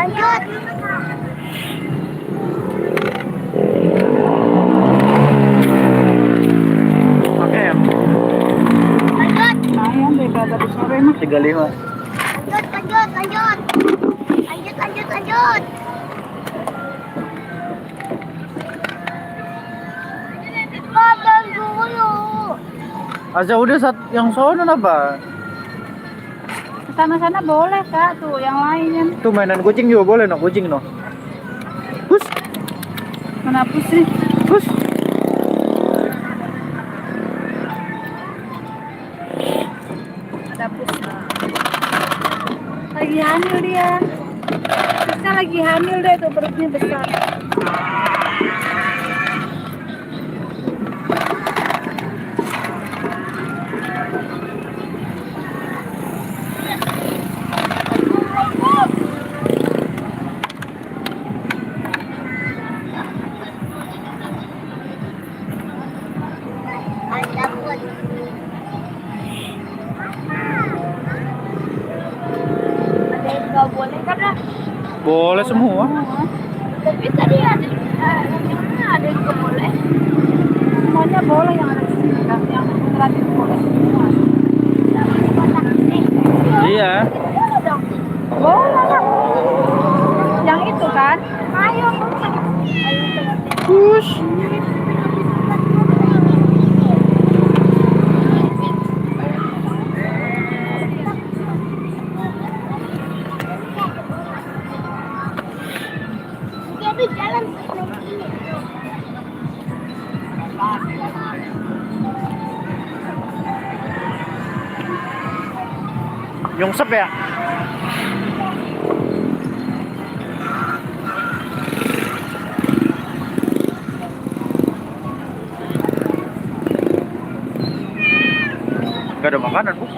Lanjut. Oke ya. Lanjut. Lumayan deh kalau tadi sore mah. 35. Lanjut. Makan dulu. Aja udah yang sono apa? Ke sana-sana boleh Kak, tuh yang lain kan. Tuh mainan kucing juga boleh no, kucing no. Hus, Kenapa sih? hus. Ada bus. Lagi hamil dia. Kita lagi hamil deh tuh perutnya besar. Ada pun. Ada yang nggak boleh kan? Boleh semua. Tapi tadi ada yang nggak boleh. Semuanya boleh yang ada di sini Kak. Yang gratis boleh semua. Iya. Boleh dong. Boleh Kak. Yang itu kan? Ayo. Hus. Jadi jalan Nyungsep ya? Gak ada makanan, Bos.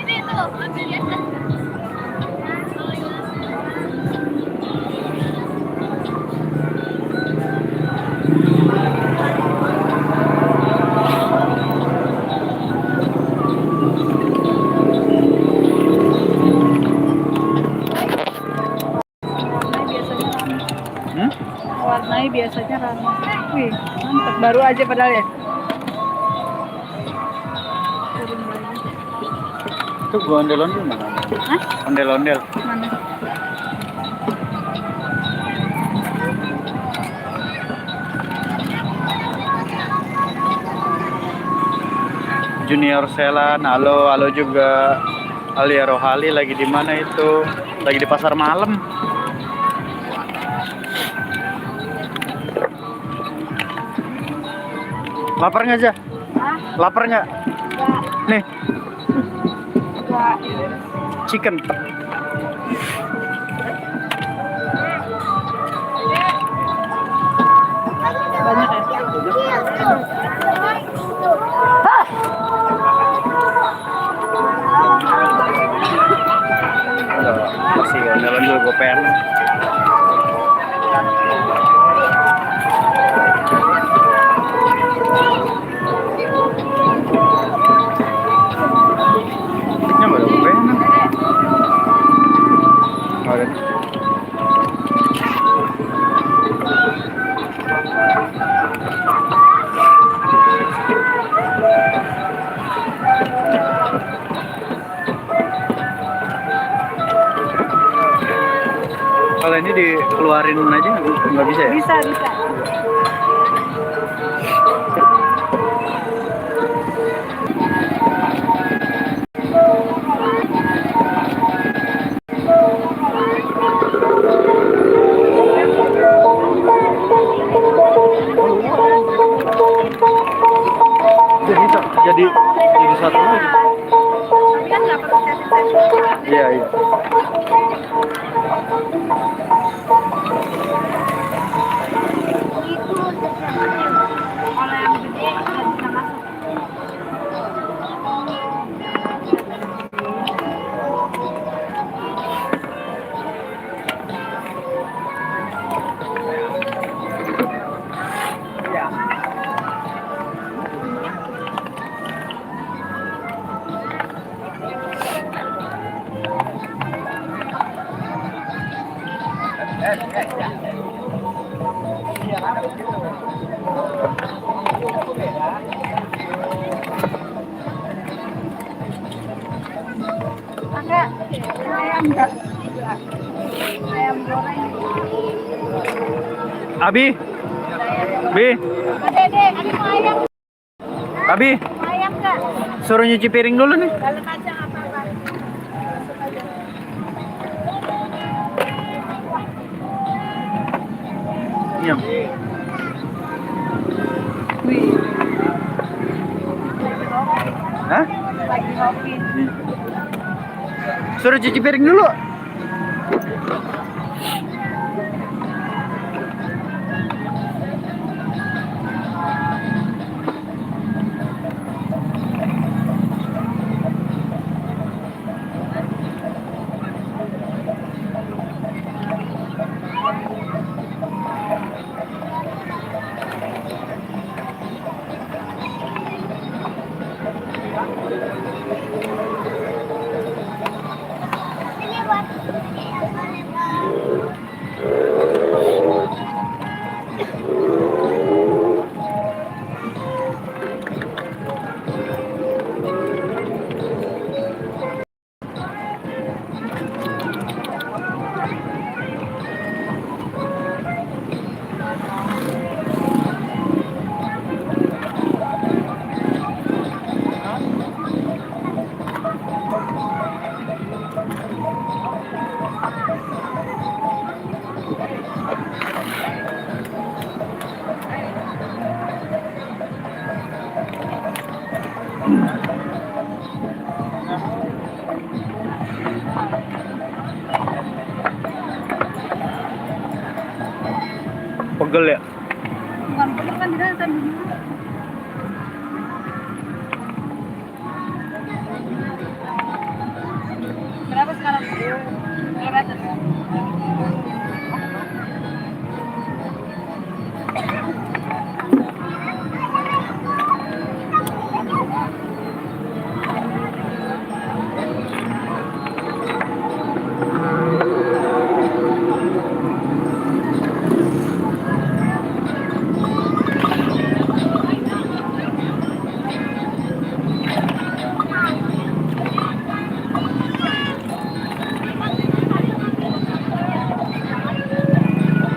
ini tuh. Warnanya biasanya ramai. Wih, mantap. Baru aja padahal ya. Itu gua ondel-ondel mana? Hah? Ondel-ondel. Mana? Junior Selan, halo juga. Alia Rohali lagi di mana itu? Lagi di pasar malam. Lapar nggak aja? Hah? Lapar nggak? Enggak. Nih, Enggak. chicken. Banyak ya? Masih ondel-ondel gue pengen. Nya nggak ada gue pengen. Nggak ada. Kalau ini dikeluarin aja nggak bisa ya? Bisa, bisa. Jadi satu lagi. Tapi kan nggak perlu setting-setting. Iya, iya. Itu Kalau yang gede nggak bisa masuk. Ada ayam enggak? Ayam goreng. Abi, Bi, Dek, ada mau ayam? Abi, Mau ayam enggak? suruh nyuci piring dulu nih. Dalam aja apa-apa. Iya. Wih, Hah? lagi ngopi. Suruh cuci piring dulu. Ini buat Pegel ya. Bukan pernah kan tidak tadi. Berapa sekarang? Kilometer.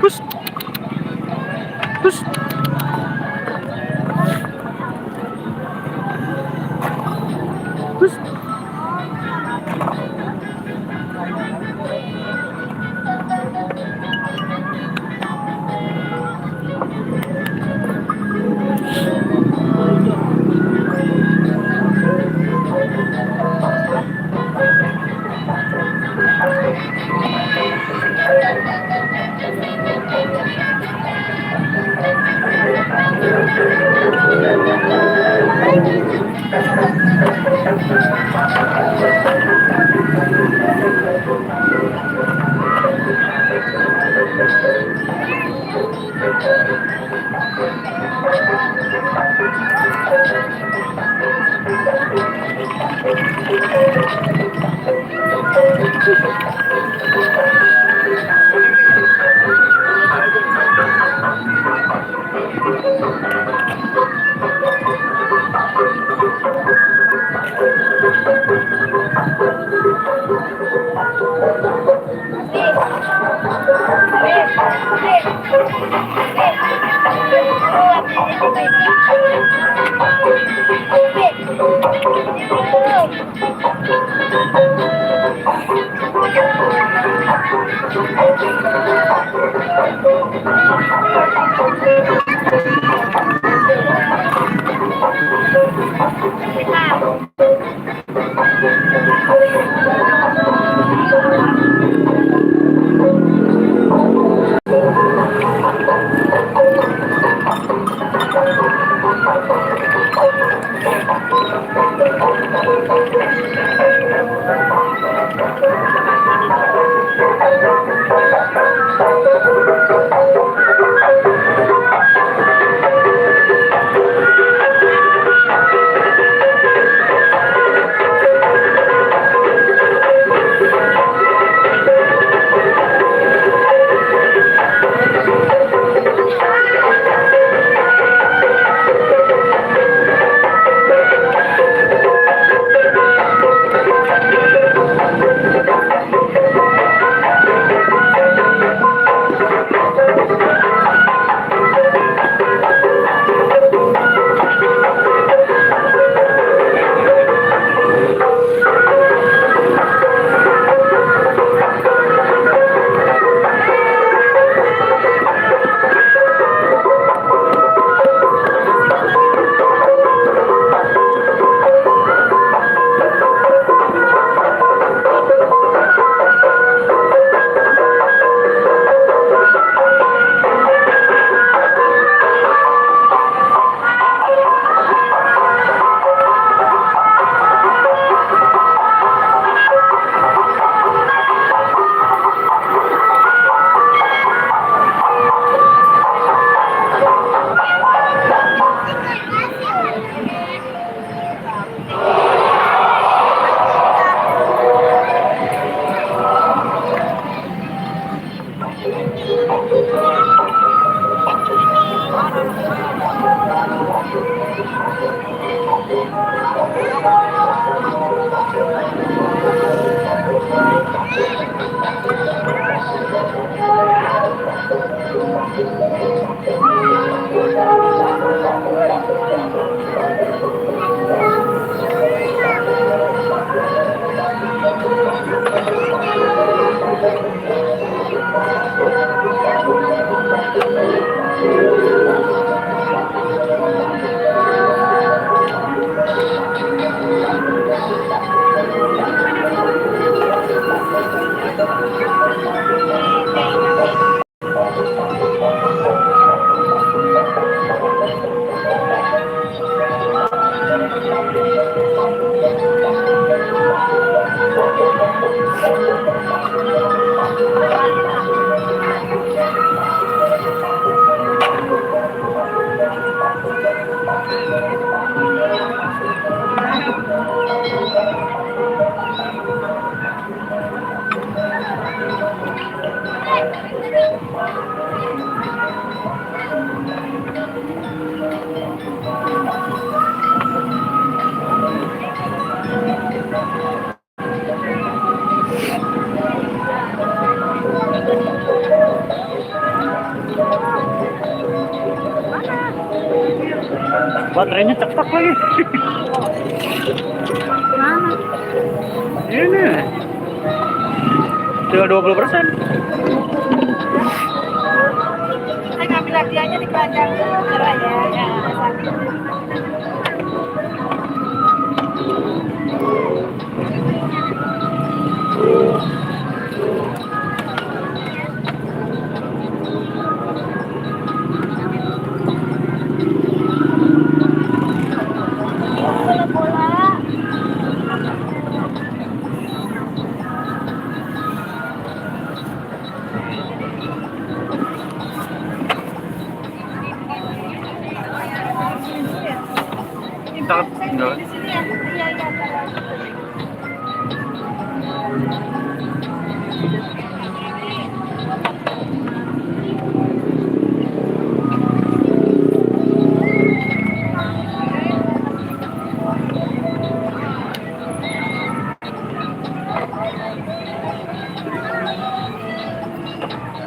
Hus. Hus. Hus. Baterainya cepat lagi. Mana? Ini tinggal 20%. Saya ngambil lagi aja di keranjang ya. Bola. Enggak. Di sini ya. Iya, iya.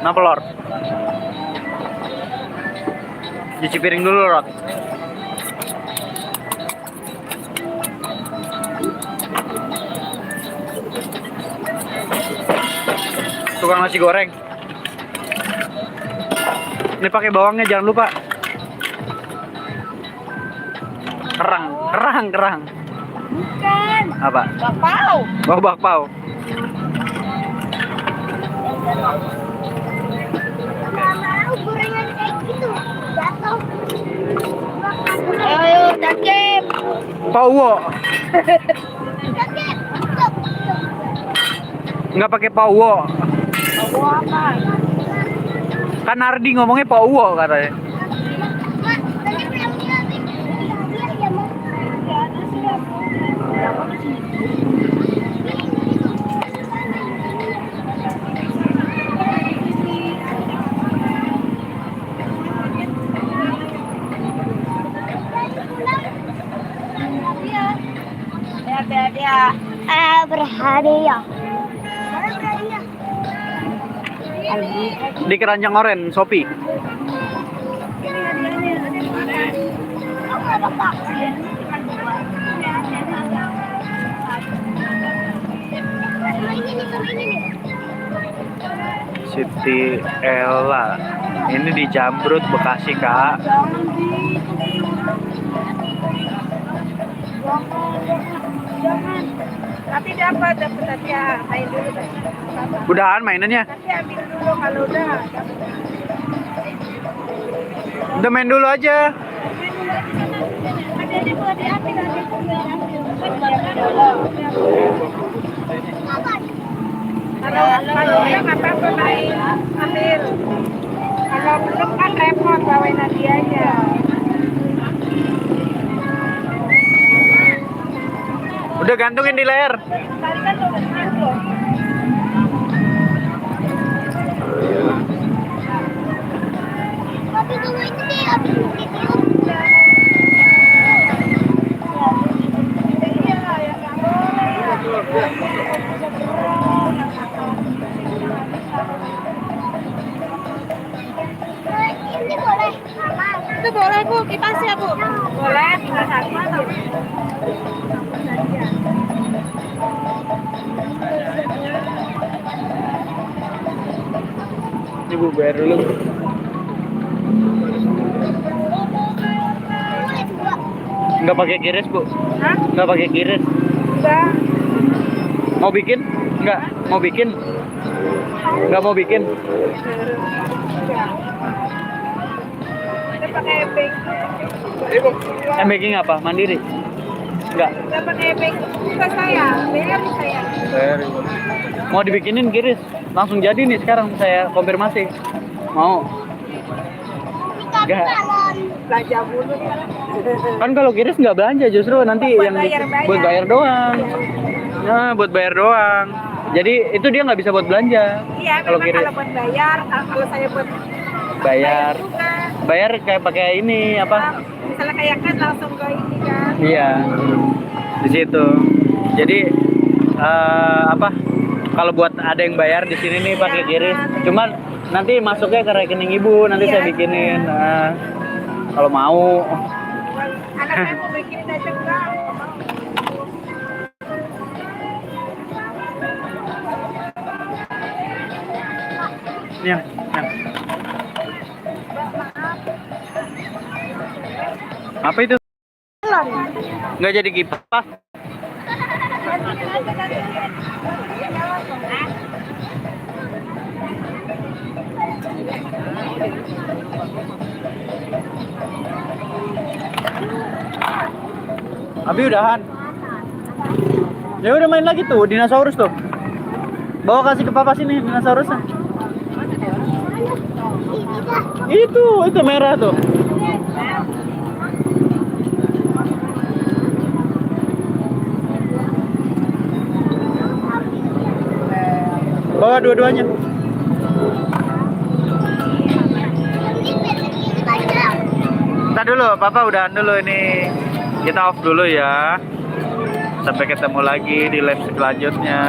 Kenapa, Lor? Cuci piring dulu, Rot. Tukang nasi goreng. Ini pakai bawangnya, jangan lupa. Kerang. Bukan. Apa? Bakpao. Bau bakpao. Nggak mau gorengan kayak gitu. Jatuh. Ayo, Dakep. Pauwo. Dakep. Stop. Nggak pakai pauwo. Bawa apa? Kan Ardi ngomongnya pauwo katanya. Mak, tadi bilang iya, ya, Mak. Ya, ada siap. Berapa di sini? Berhadiah. Berhadiah. Di keranjang oren, Shopee. Siti Ella. Ini di Jambrut, Bekasi, Kak. Jangan. Tapi dapat aja. Main dulu. Udahan mainannya. Nanti ambil dulu kalau udah. Udah main dulu aja. Ada di buat diambil nanti. Kalau udah nggak apa-apa main ambil. Kalau belum kan repot bawain nanti aja. Udah gantungin di leher. Tadi kan udah belum. Tapi tunggu itu deh, habis itu. Bu, bayar dulu. Nggak pakai kiris, Bu. Hah? Nggak pakai kiris. Enggak. Mau bikin? Nggak. Mau bikin? Nggak mau bikin. Enggak. Kita pakai bank. Baking apa? Mandiri? Nggak. Kita pakai bank. Juga saya. BRI saya. Bayar. Mau dibikinin kiris? Langsung jadi nih sekarang saya konfirmasi. Mau? Nggak. Belanja dulu. Kan kalau kiris nggak belanja, justru nanti Buat yang bayar-bayar. buat bayar doang. Nah, buat bayar doang. Jadi itu dia nggak bisa buat belanja. Iya, Kalau memang kiris kalau buat bayar, kalau saya buat bayar, juga. bayar kayak pakai ini apa? Misalnya kayak kan langsung ke ini kan. Iya, di situ. Jadi apa? Kalau buat ada yang bayar di sini nih pakai kiris. Cuman nanti masuknya ke rekening ibu, nanti saya bikinin. Nah, kalau mau. Anak saya mau bikinin aja enggak. Yang. Apa itu? Nggak jadi kipas. Abi udahan. Ya udah main lagi tuh, dinosaurus tuh. Bawa kasih ke papa sini dinosaurusnya. Itu merah tuh. Bawa dua-duanya. Ntar dulu, papa udahan dulu ini. Kita off dulu ya. Sampai ketemu lagi di live selanjutnya.